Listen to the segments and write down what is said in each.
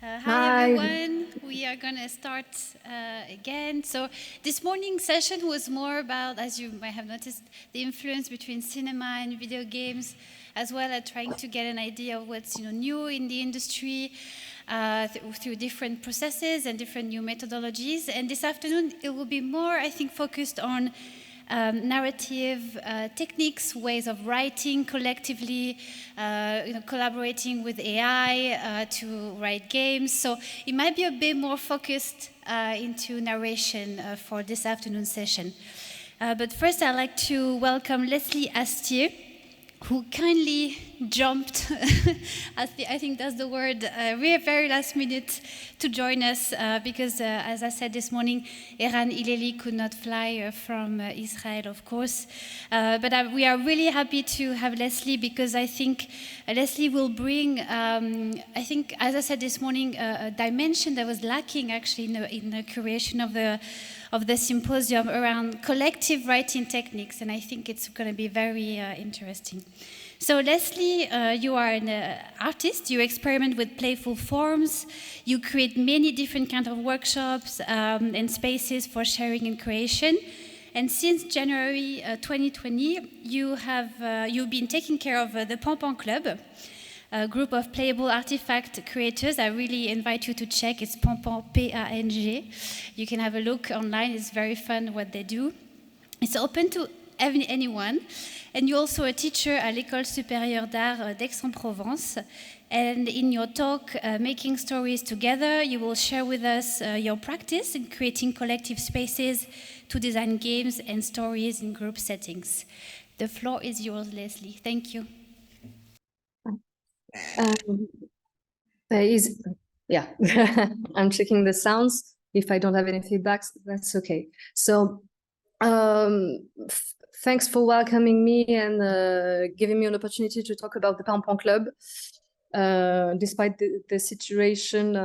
Hi Hi. everyone, we are going to start again. So this morning's session was more about, as you might have noticed, the influence between cinema and video games, as well as trying to get an idea of what's new in the industry through different processes and different new methodologies. And this afternoon it will be more, I think, focused on narrative techniques, ways of writing collectively, collaborating with AI to write games. So it might be a bit more focused into narration for this afternoon session. But first, I'd like to welcome Leslie Astier, who kindly jumped, I think that's the word, very last minute to join us because, as I said this morning, Eran Ileli could not fly from Israel, of course. But we are really happy to have Leslie because I think Leslie will bring, I think, as I said this morning, a dimension that was lacking actually in the creation of the symposium around collective writing techniques, and I think it's going to be very interesting. So Leslie, you are an artist, you experiment with playful forms, you create many different kinds of workshops and spaces for sharing and creation. And since January 2020, you've been taking care of the Pampan Club, a group of playable artifact creators. I really invite you to check. It's Pampan, P-A-N-G. You can have a look online. It's very fun what they do. It's open to anyone. And you're also a teacher at l'École supérieure d'art d'Aix-en-Provence. And in your talk, Making Stories Together, you will share with us your practice in creating collective spaces to design games and stories in group settings. The floor is yours, Leslie. Thank you. Yeah, I'm checking the sounds. If I don't have any feedbacks, that's okay. So thanks for welcoming me and giving me an opportunity to talk about the Pampan Club. Despite the situation,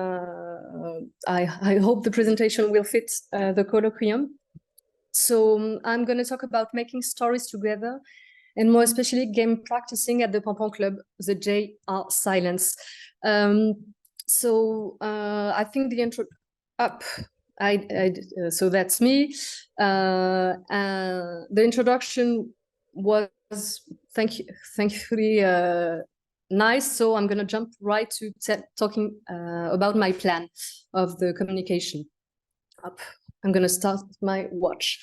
I hope the presentation will fit the colloquium. So I'm going to talk about making stories together, and more especially game practicing at the Pampan Club, the J are silence. So I think the intro up. So that's me. The introduction was thankfully nice. So I'm going to jump right to talking about my plan of the communication. Up. I'm going to start my watch.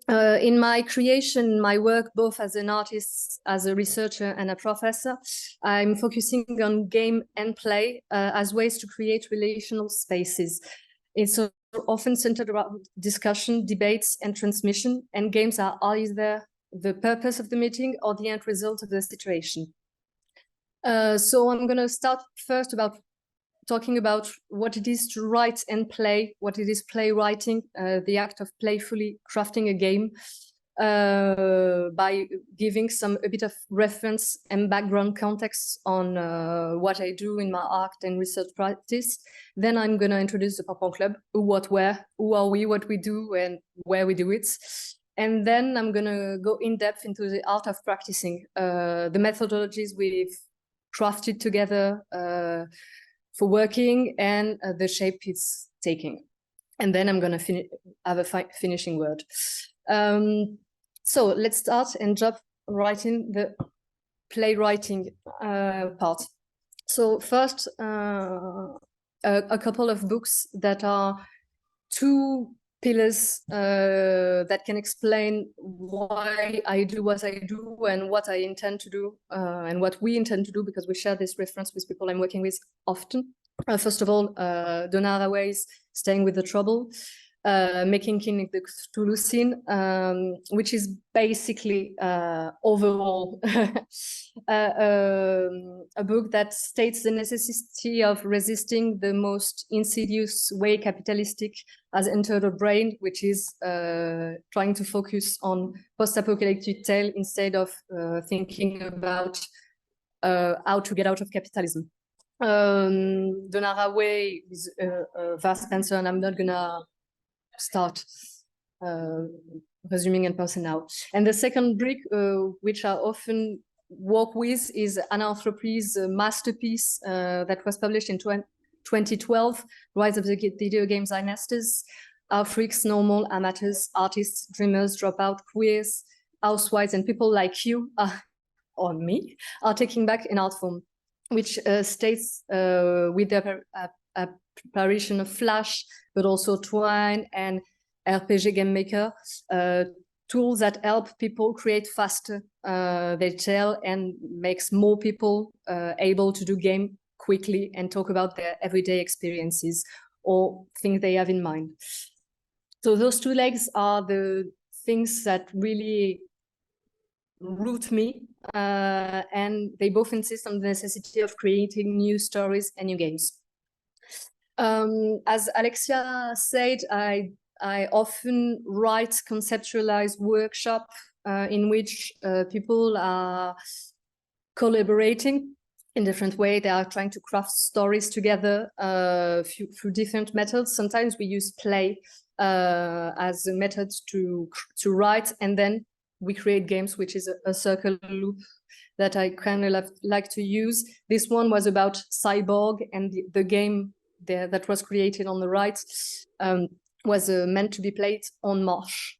In my creation, my work, both as an artist, as a researcher and a professor, I'm focusing on game and play as ways to create relational spaces. It's often centered around discussion, debates, and transmission, and games are either the purpose of the meeting or the end result of the situation. So I'm going to start first about talking about what it is to write and play, what it is playwriting, the act of playfully crafting a game, by giving a bit of reference and background context on what I do in my art and research practice. Then I'm going to introduce the Pampan Club, who, what, where, who are we, what we do, and where we do it. And then I'm going to go in depth into the art of practicing, the methodologies we've crafted together for working, and the shape it's taking. And then I'm going to have a finishing word. So let's start and jump right in the playwriting part. So first, a couple of books that are two pillars that can explain why I do what I do and what I intend to do and what we intend to do, because we share this reference with people I'm working with often. First of all, Donna Haraway's Staying with the Trouble, Making King the Cthulhu Scene, which is basically overall a book that states the necessity of resisting the most insidious way capitalistic has entered the brain, which is trying to focus on post-apocalyptic tale instead of thinking about how to get out of capitalism. Donna Haraway is a vast answer, and I'm not gonna start resuming in person now. And the second brick, which are often work with is Anthropy's masterpiece that was published in 2012, Rise of the Video Games Dynasties. How freaks, normal, amateurs, artists, dreamers, dropout, queers, housewives, and people like you, or me, are taking back an art form, which states with the apparition of Flash, but also Twine and RPG Game Maker, tools that help people create faster their tale and makes more people able to do game quickly and talk about their everyday experiences or things they have in mind. So those two legs are the things that really root me, and they both insist on the necessity of creating new stories and new games. As Alexia said, I often write conceptualized workshop in which people are collaborating in different way. They are trying to craft stories together through different methods. Sometimes we use play as a method to write, and then we create games, which is a circle loop that I kind of like to use. This one was about Cyborg, and the game there that was created on the right was meant to be played on Mars,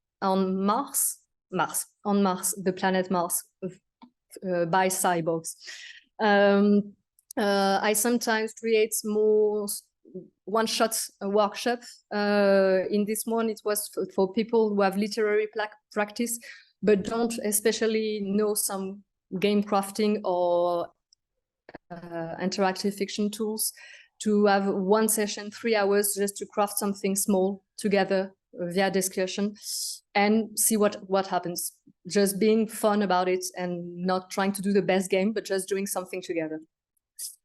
the planet Mars, by cyborgs. I sometimes create more one-shot workshop. In this one, it was for people who have literary practice, but don't especially know some game crafting or interactive fiction tools, to have one session, 3 hours, just to craft something small together via discussion and see what happens. Just being fun about it and not trying to do the best game, but just doing something together.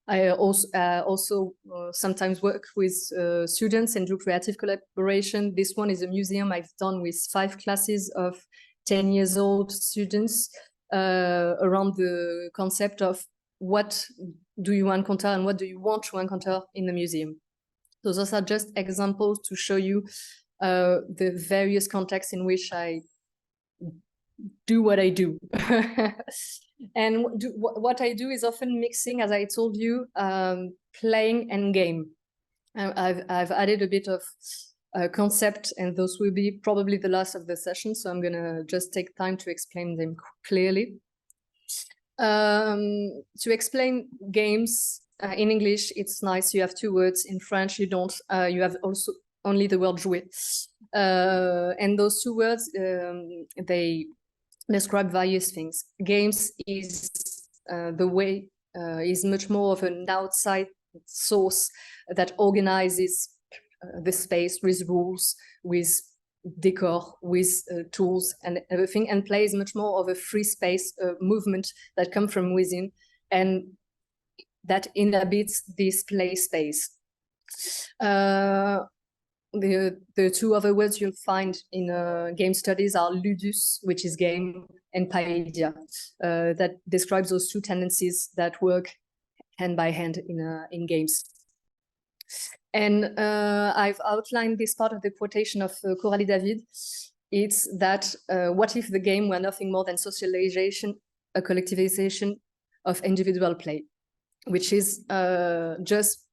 I also sometimes work with students and do creative collaboration. This one is a museum I've done with 5 classes of 10 years old students around the concept of what do you encounter and what do you want to encounter in the museum. So those are just examples to show you the various contexts in which I do what I do. And what I do is often mixing, as I told you, playing and game. I've added a bit of concept, and those will be probably the last of the session, so I'm gonna just take time to explain them clearly. To explain games in English, it's nice, you have 2 words. In French, you don't. You have also only the word jouer. And those 2 words, they describe various things. Games is is much more of an outside source that organizes the space with rules, with decor, with tools and everything, and play is much more of a free space movement that comes from within and that inhabits this play space. The 2 other words you'll find in game studies are ludus, which is game, and paedia, that describes those 2 tendencies that work hand by hand in games. And I've outlined this part of the quotation of Coralie David. It's that what if the game were nothing more than socialization, a collectivization of individual play, which is just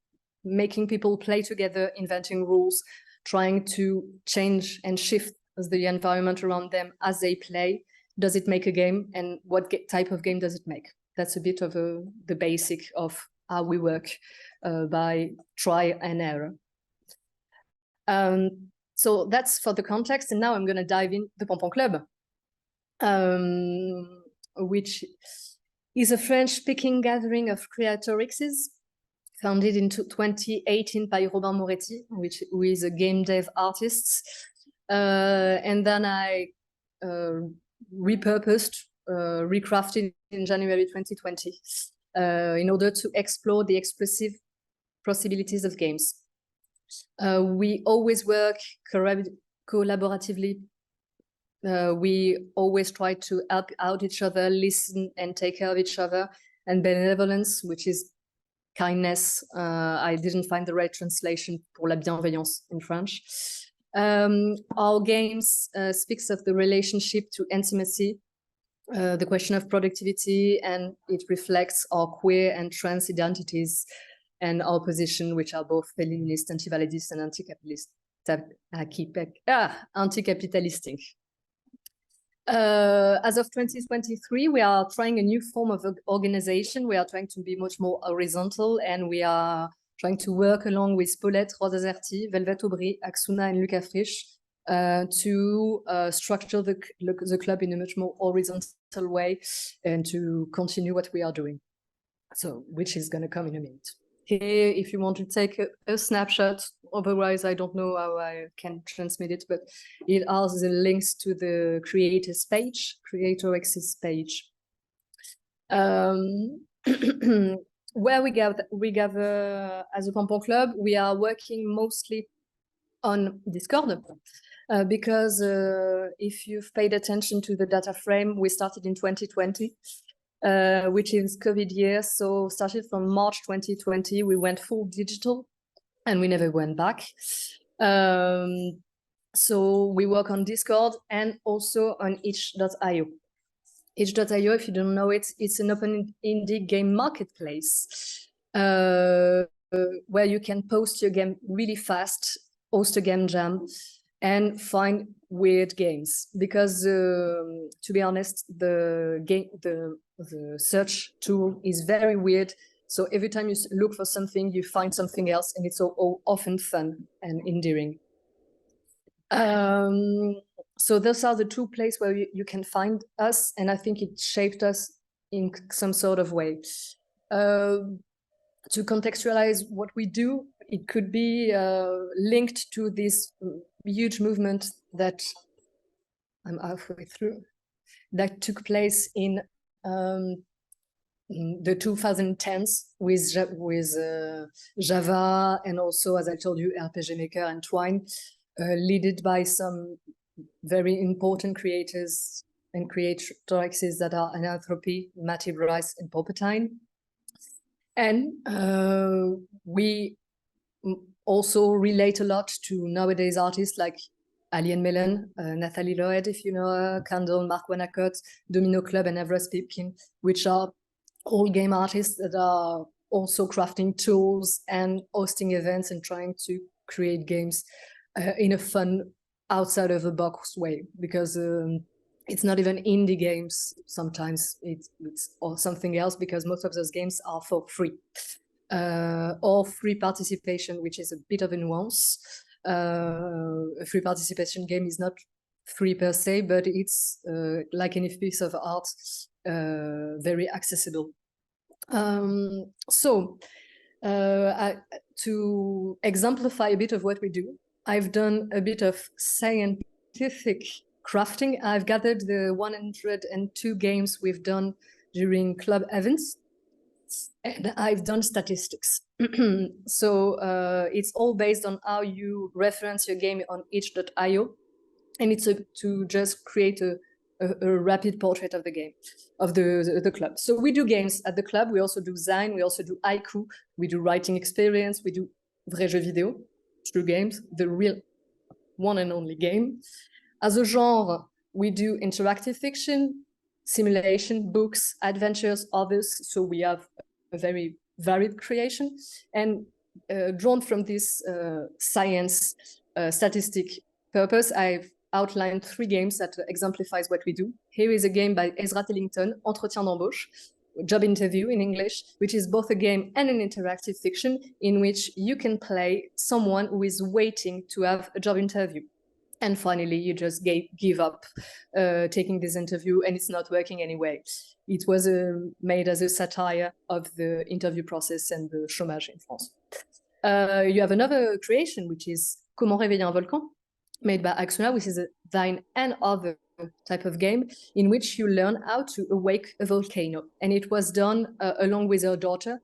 making people play together, inventing rules, trying to change and shift the environment around them as they play. Does it make a game, and what type of game does it make? That's a bit of the basic of how we work, by try and error. So that's for the context, and now I'm going to dive in the Pompon Club, which is a French-speaking gathering of creatorixes founded in 2018 by Robin Moretti, who is a game dev artist. And then I repurposed, recrafted in January 2020 in order to explore the expressive possibilities of games. We always work collaboratively. We always try to help out each other, listen and take care of each other. And benevolence, which is kindness. I didn't find the right translation pour la bienveillance in French. Our games speaks of the relationship to intimacy, the question of productivity, and it reflects our queer and trans identities and our position, which are both feminist, anti-validist, and anti-capitalistic. As of 2023, we are trying a new form of organization. We are trying to be much more horizontal, and we are trying to work along with Paulette Rodazerti, Velvet Aubry, Aksuna, and Luca Frisch to structure the club in a much more horizontal way and to continue what we are doing. So, which is going to come in a minute. Here, if you want to take a snapshot, otherwise I don't know how I can transmit it, but it has the links to the creators page, creator access page. Where we gather as a Pompon Club, we are working mostly on Discord because if you've paid attention to the data frame, we started in 2020. Which is COVID year. So started from March 2020, we went full digital and we never went back. So we work on Discord and also on itch.io. Itch.io, if you don't know it, it's an open indie game marketplace where you can post your game really fast, host a game jam, and find weird games. Because to be honest, the search tool is very weird. So every time you look for something, you find something else, and it's all often fun and endearing. So those are the two places where you can find us, and I think it shaped us in some sort of way. To contextualize what we do, it could be linked to this huge movement that I'm halfway through, that took place in the 2010s with Java, and also, as I told you, RPG Maker and Twine, led by some very important creators and creators that are Anthropy, Matty Bryce, and Palpatine. And we also relate a lot to nowadays artists like Alien Melon, Nathalie Loed, if you know her, Candle, Mark Wanacott, Domino Club, and Everest Pipkin, which are all game artists that are also crafting tools and hosting events and trying to create games in a fun, outside of the box way, because it's not even indie games. Sometimes it's or something else, because most of those games are for free or free participation, which is a bit of a nuance. A free participation game is not free per se, but it's like any piece of art, very accessible. To exemplify a bit of what we do, I've done a bit of scientific crafting. I've gathered the 102 games we've done during club events, and I've done statistics. So it's all based on how you reference your game on itch.io, and it's to just create a rapid portrait of the game, of the club. So we do games at the club. We also do Zine. We also do haiku. We do writing experience. We do vrais jeux vidéo, true games, the real one and only game. As a genre, we do interactive fiction, simulation, books, adventures, others. So we have a very varied creation. And drawn from this science statistic purpose, I've outlined 3 games that exemplifies what we do. Here is a game by Ezra Tillington, Entretien d'embauche, job interview in English, which is both a game and an interactive fiction in which you can play someone who is waiting to have a job interview. And finally, you just give up taking this interview, and it's not working anyway. It was made as a satire of the interview process and the chômage in France. You have another creation, which is Comment réveiller un volcan, made by Aksuna, which is a Thine and Other type of game in which you learn how to awake a volcano. And it was done along with her daughter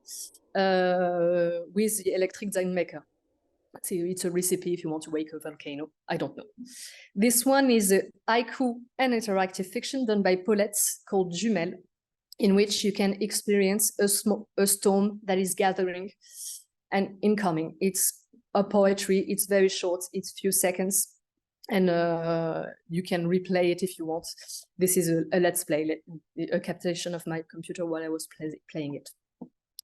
with the electric Thine maker. So it's a recipe if you want to wake a volcano. I don't know. This one is a haiku and interactive fiction done by Paulette called Jumelle, in which you can experience a storm that is gathering and incoming. It's a poetry. It's very short. It's few seconds. and you can replay it if you want. This is a let's play, a captation of my computer while I was playing it.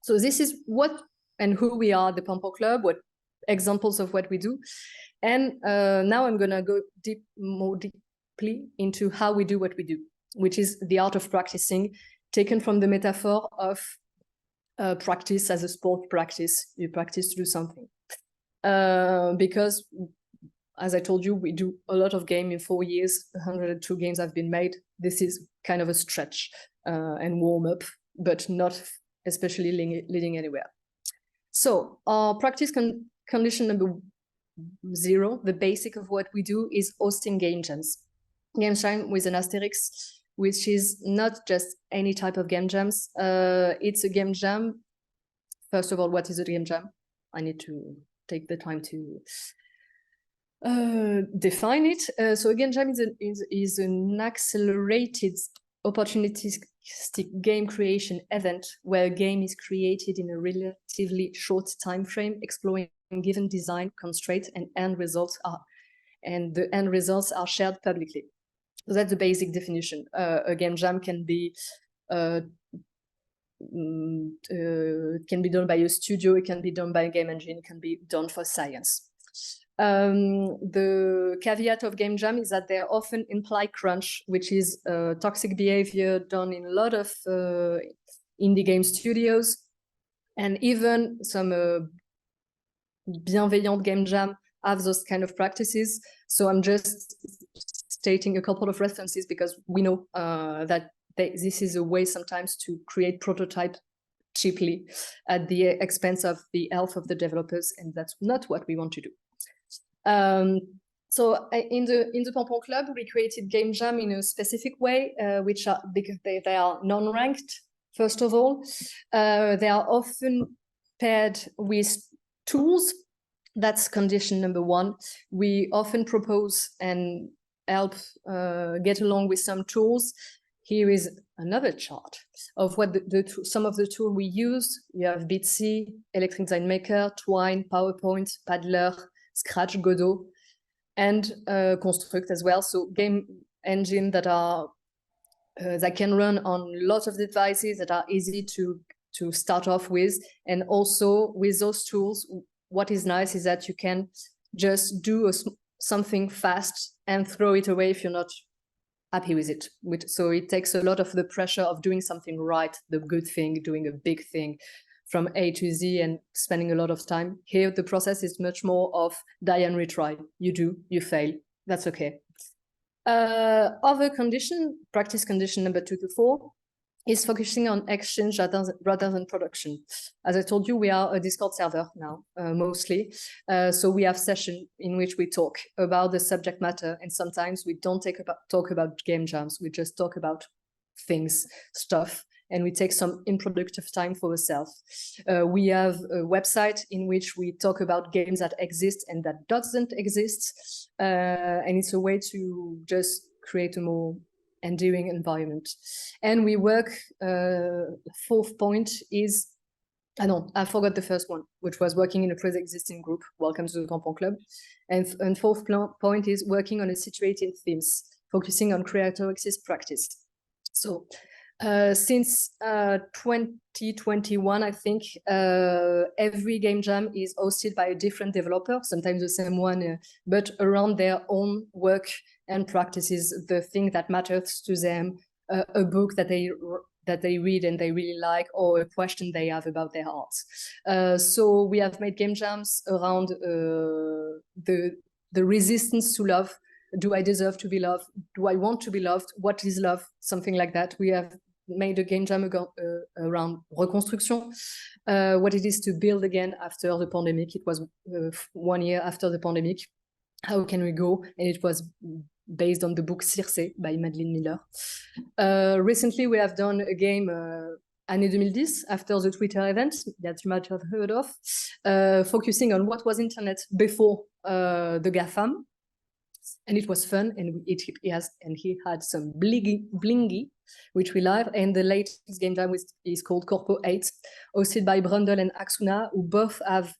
So this is what and who we are, the Pampan Club, what examples of what we do. And now I'm gonna go more deeply into how we do what we do, which is the art of practicing, taken from the metaphor of practice as a sport practice. You practice to do something. Because as I told you, we do a lot of game in 4 years. 102 games have been made. This is kind of a stretch and warm up, but not especially leading anywhere. So our practice condition number 0, the basic of what we do, is hosting game jams. Game jam with an asterisk, which is not just any type of game jams. It's a game jam. First of all, what is a game jam? I need to take the time to define it. So a game jam is an accelerated opportunistic game creation event where a game is created in a relatively short time frame, exploring given design constraints, and the end results are shared publicly. So that's the basic definition. A game jam can be done by a studio, it can be done by a game engine, it can be done for science. The caveat of game jam is that they often imply crunch, which is toxic behavior done in a lot of indie game studios, and even some bienveillant game jam have those kind of practices. So I'm just stating a couple of references because we know that this is a way sometimes to create prototype cheaply at the expense of the health of the developers, and that's not what we want to do. So in the Pampan Club, we created game jam in a specific way, which are because they are non-ranked. First of all, they are often paired with tools. That's condition number 1. We often propose and help get along with some tools. Here is another chart of what some of the tools we use. We have Bitsy, Electric Design Maker, Twine, PowerPoint, Paddler, Scratch, Godot, and Construct as well. So game engine that are that can run on lots of devices, that are easy to start off with. And also with those tools, what is nice is that you can just do something fast and throw it away if you're not happy with it. So it takes a lot of the pressure of doing something right, the good thing, doing a big thing from A to Z and spending a lot of time. Here, the process is much more of die and retry. You do, you fail, that's okay. Other condition, practice condition number 2 to 4, is focusing on exchange rather than production. As I told you, we are a Discord server now, mostly. So we have sessions in which we talk about the subject matter, and sometimes we don't talk about game jams, we just talk about things, stuff, and we take some unproductive time for ourselves. We have a website in which we talk about games that exist and that doesn't exist. And it's a way to just create a more endearing environment. And we work, 4th point is, I forgot the first one, which was working in a pre-existing group. Welcome to the Pampan Club. And 4th point is working on a situated themes, focusing on creator access practice. So since 2021, I think every game jam is hosted by a different developer, sometimes the same one, but around their own work and practices, the thing that matters to them, a book that they read and they really like, or a question they have about their art. So we have made game jams around the resistance to love. Do I deserve to be loved? Do I want to be loved? What is love? Something like that. We have made a game jam around reconstruction, what it is to build again after the pandemic. It was 1 year after the pandemic. How can we go? And it was based on the book Circe by Madeleine Miller. Recently, we have done a game Année 2010, after the Twitter event that you might have heard of, focusing on what was internet before the GAFAM. and it was fun. And he had some blingy, which we love. And the latest game jam is called Corpo 8, hosted by Brundle and Aksuna, who both have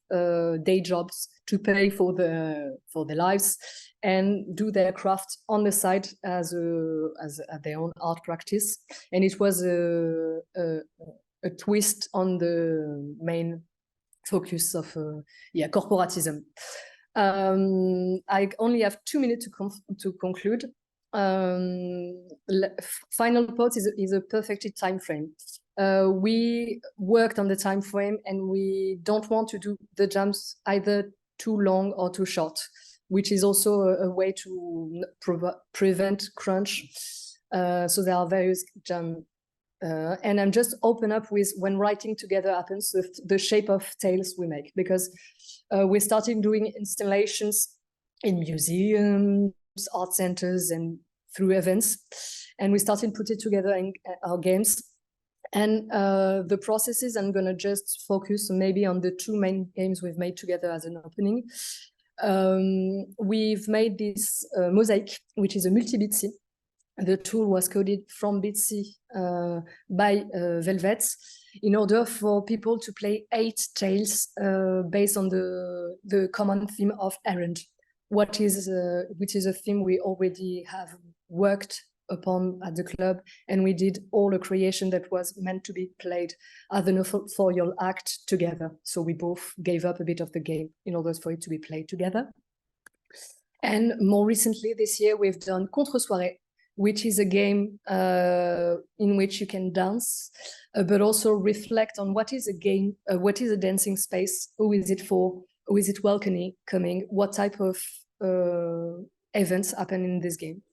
day jobs to pay for the lives and do their craft on the side as their own art practice. And it was a twist on the main focus of corporatism. I only have 2 minutes to conclude. Final thoughts is a perfect time frame. We worked on the time frame, and we don't want to do the jams either too long or too short, which is also a way to prevent crunch. So there are various jams. And I'm just open up with when writing together happens, the shape of tales we make, because we started doing installations in museums, art centers, and through events, and we started putting together in our games. And the processes, I'm gonna just focus maybe on the 2 main games we've made together as an opening. We've made this mosaic, which is a multi-bitsy. The tool was coded from Bitsy by Velvet in order for people to play 8 tales based on the common theme of errand, which is a theme we already have worked upon at the club, and we did all a creation that was meant to be played as an authorial act together. So we both gave up a bit of the game in order for it to be played together. And more recently this year, we've done Contre-Soirée, which is a game in which you can dance, but also reflect on what is a game, what is a dancing space, who is it for, who is it welcoming, what type of events happen in this game.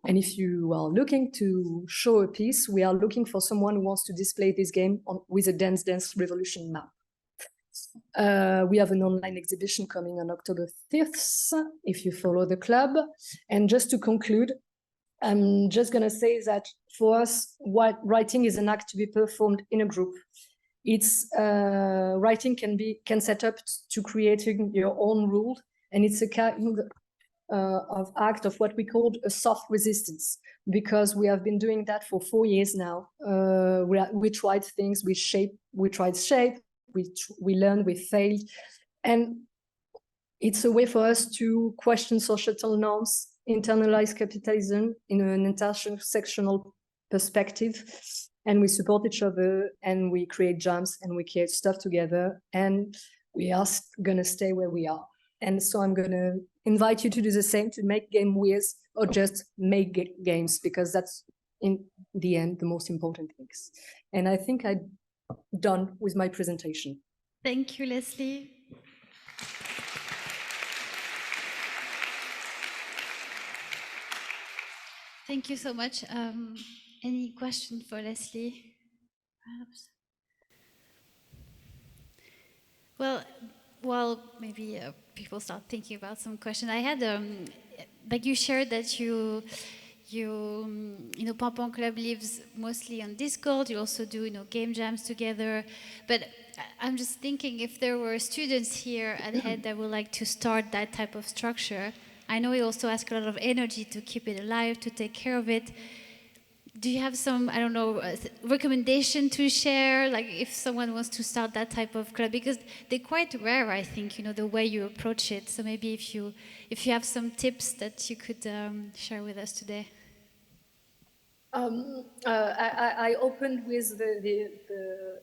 And if you are looking to show a piece, we are looking for someone who wants to display this game with a Dance Revolution map. We have an online exhibition coming on October 5th, if you follow the club. And just to conclude, I'm just going to say that for us, writing is an act to be performed in a group. It's writing can set up to creating your own rule, and it's a kind of act of what we called a soft resistance, because we have been doing that for 4 years now. We tried things, we tried shape, we learned, we failed, and it's a way for us to question societal norms, internalize capitalism in an intersectional perspective, and we support each other, and we create jams, and we create stuff together, and we are gonna stay where we are. And so I'm gonna invite you to do the same, to make game with, or just make games, because that's in the end the most important things. And I think I'm done with my presentation. Thank you, Leslie. Thank you so much. Any question for Leslie, perhaps? Well, maybe people start thinking about some questions. I had, like you shared that you know, Pompon Club lives mostly on Discord. You also do, you know, game jams together. But I'm just thinking, if there were students here at HEAD that would like to start that type of structure, I know you also ask a lot of energy to keep it alive, to take care of it. Do you have some, I don't know, recommendation to share, like if someone wants to start that type of club? Because they're quite rare, I think, you know, the way you approach it. So maybe if you have some tips that you could share with us today. I opened with the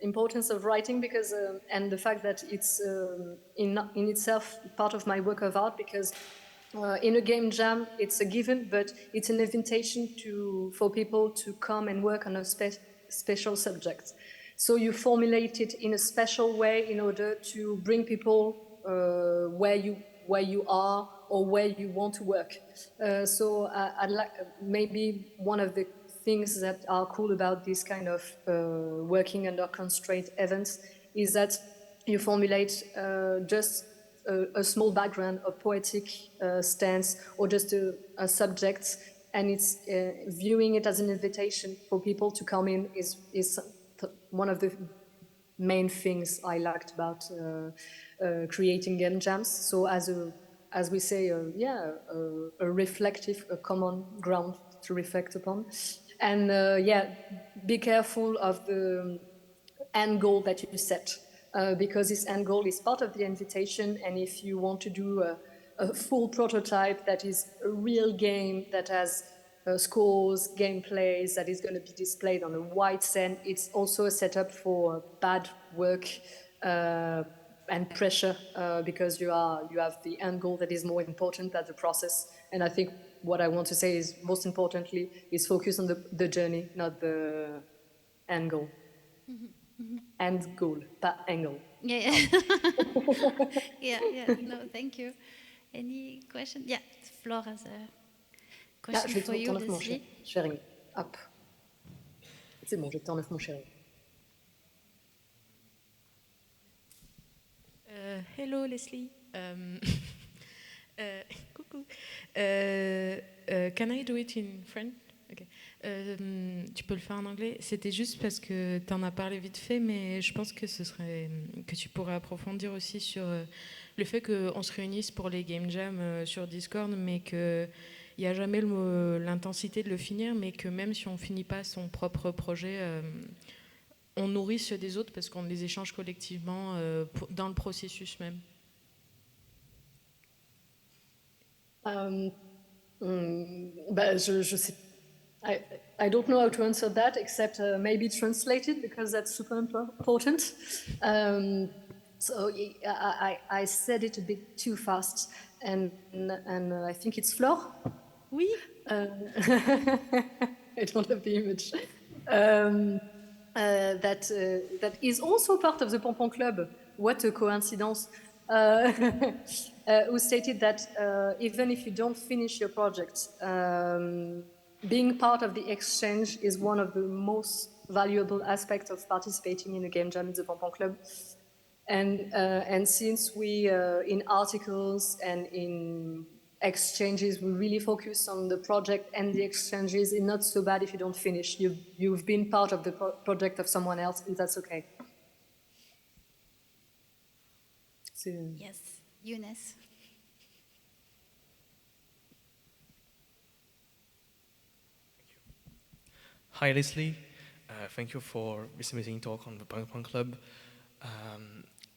importance of writing, because and the fact that it's in itself part of my work of art, because in a game jam, it's a given, but it's an invitation for people to come and work on a special subject. So you formulate it in a special way in order to bring people where you are or where you want to work. So I'd like, maybe one of the things that are cool about this kind of working under constraint events is that you formulate just a small background, a poetic stance, or just a subject, and it's viewing it as an invitation for people to come in is one of the main things I liked about creating game jams. So as as we say, a reflective, a common ground to reflect upon. And be careful of the end goal that you set, because this end goal is part of the invitation. And if you want to do a full prototype that is a real game that has scores, gameplays, that is going to be displayed on a wide scene, it's also a setup for bad work and pressure, because you have the end goal that is more important than the process. And I think what I want to say is, most importantly, is focus on the journey, not the end goal. End goal, pas angle. Yeah. Yeah. No, thank you. Any question? Yeah, Flore has a question for you, Leslie. Sharing. Hop. C'est bon, je t'enlève mon sharing. Hello Leslie. Coucou. Can I do it in French? Okay. Tu peux le faire en anglais. C'était juste parce que tu en as parlé vite fait, mais je pense que tu pourrais approfondir aussi sur le fait qu'on se réunisse pour les game jams sur Discord, mais qu'il n'y a jamais l'intensité de le finir, mais que même si on finit pas son propre projet, on nourrit ceux des autres parce qu'on les échange collectivement dans le processus même. Je sais. I don't know how to answer that, except maybe translate it, because that's super important. So I said it a bit too fast, and I think it's Flore. Oui. I don't have the image. That is also part of the Pompon Club. What a coincidence. Who stated that even if you don't finish your project, being part of the exchange is one of the most valuable aspects of participating in a game jam in the Pompon Club. And since we, in articles and in exchanges, we really focus on the project and the exchanges, it's not so bad if you don't finish. You've been part of the project of someone else, and that's okay. Yes, Younes. Hi, Leslie. Thank you for this amazing talk on the Punk Club.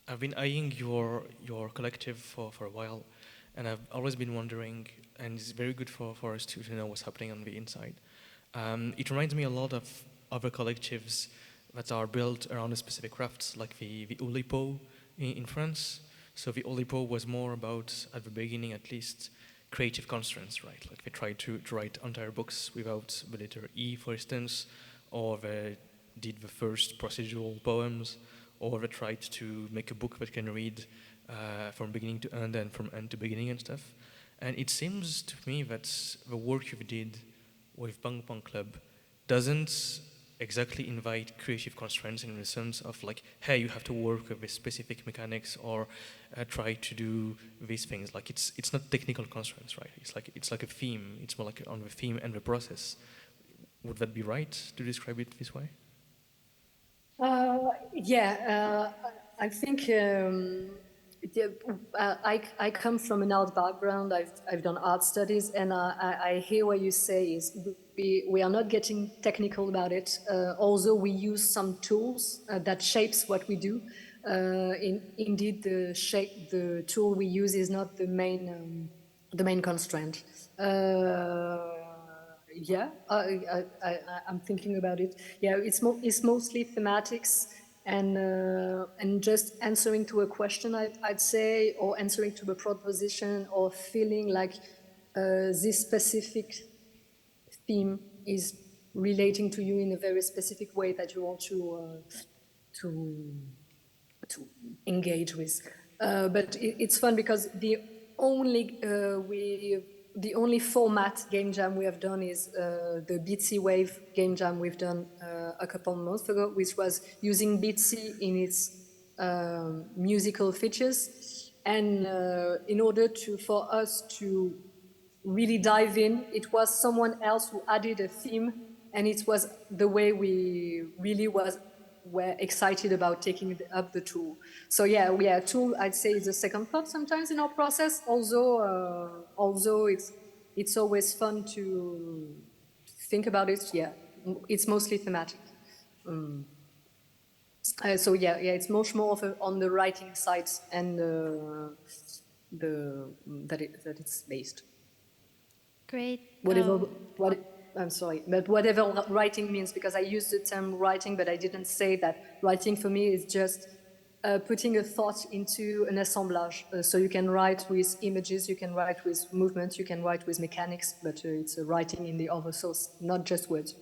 I've been eyeing your collective for a while, and I've always been wondering, and it's very good for us to know what's happening on the inside. It reminds me a lot of other collectives that are built around a specific crafts, like the Oulipo in France. So the Oulipo was more about, at the beginning at least, creative constraints, right? Like they tried to write entire books without the letter E, for instance, or they did the first procedural poems, or they tried to make a book that can read from beginning to end and from end to beginning and stuff. And it seems to me that the work you did with Punk Club doesn't exactly invite creative constraints in the sense of like, hey, you have to work with this specific mechanics or try to do these things. Like it's not technical constraints, right? It's like a theme. It's more like on the theme and the process. Would that be right to describe it this way? I think I come from an art background. I've done art studies, and I hear what you say is we are not getting technical about it, although we use some tools that shapes what we do. Indeed, the tool we use is not the main constraint. I'm thinking about it. Yeah, it's mostly thematics and just answering to a question, I'd say, or answering to a proposition, or feeling like this specific theme is relating to you in a very specific way that you want to engage with. But it's fun because the only format game jam we have done is the Beatsy Wave game jam we've done a couple of months ago, which was using Beatsy in its musical features. And in order for us to really dive in, it was someone else who added a theme, and it was the way we really was were excited about taking up the tool. So yeah, tool I'd say is the second part sometimes in our process. Although it's always fun to think about it. Yeah, it's mostly thematic. So yeah, it's much more on the writing side and that it's based. Great. I'm sorry, but whatever writing means, because I used the term writing, but I didn't say that writing for me is just putting a thought into an assemblage. So you can write with images, you can write with movement, you can write with mechanics, but it's a writing in the other source, not just words.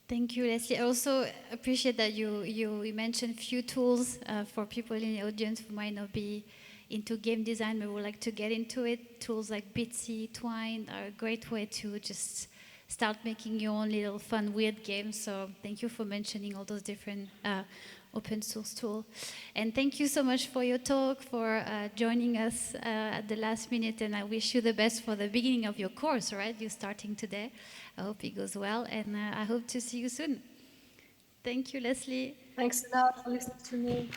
Thank you, Leslie. I also appreciate that you mentioned few tools for people in the audience who might not be into game design but would like to get into it. Tools like Bitsy, Twine are a great way to just start making your own little fun, weird games. So thank you for mentioning all those different open source tools. And thank you so much for your talk, for joining us at the last minute. And I wish you the best for the beginning of your course, right? You're starting today. I hope it goes well. And I hope to see you soon. Thank you, Leslie. Thanks a lot for listening to me.